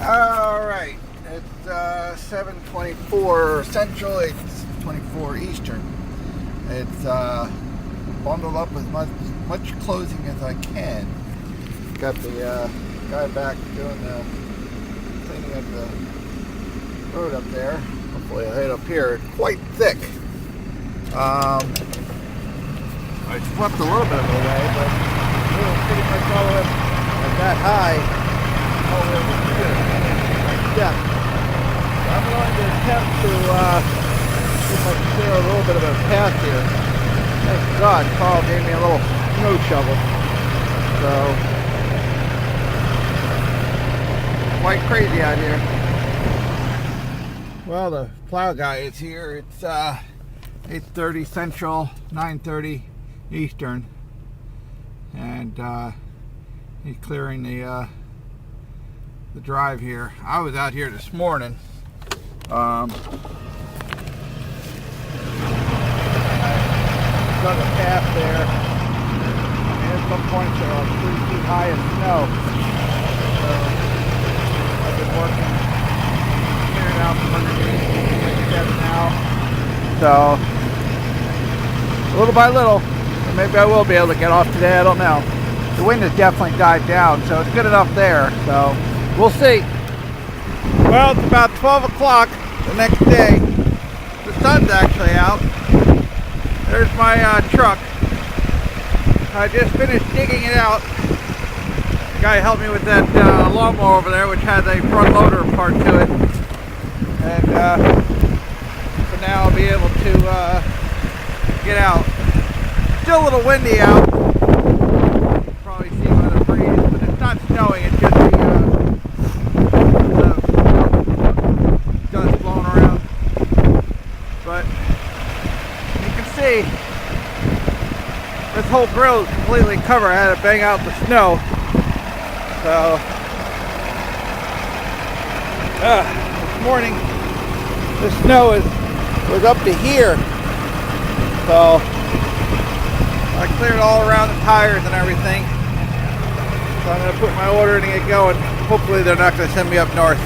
Alright, it's 7:24 Central, it's 24 Eastern. It's bundled up with much clothing as I can. Got the guy back doing the cleaning up the road up there. Hopefully I'll hit up here. It's quite thick. I swept a little bit of it away, but it was pretty much all the way at that high. All the way to the depth. So I'm going to attempt to see if I can clear a little bit of a path here. Thank God Carl gave me a little snow shovel. So, quite crazy out here. Well, the plow guy is here. It's 8:30 Central, 9:30 Eastern, and he's clearing the drive here. I was out here this morning. Dug a path there, and at some points there are 3 feet high in snow. So I've been working, clearing out from underneath the steps now. So little by little, maybe I will be able to get off today. I don't know. The wind has definitely died down, so it's good enough there. So we'll see. Well, it's about 12 o'clock the next day. The sun's actually out. There's my truck. I just finished digging it out. The guy helped me with that lawnmower over there, which has a front loader part to it. And so now I'll be able to get out. Still a little windy out. You can probably see by the breeze, but it's not snowing. It's just the dust blowing around. But you can see this whole grill is completely covered. I had to bang out the snow. So this morning the snow was up to here. So I cleared all around the tires and everything. So I'm going to put my order in and get going. Hopefully they're not going to send me up north.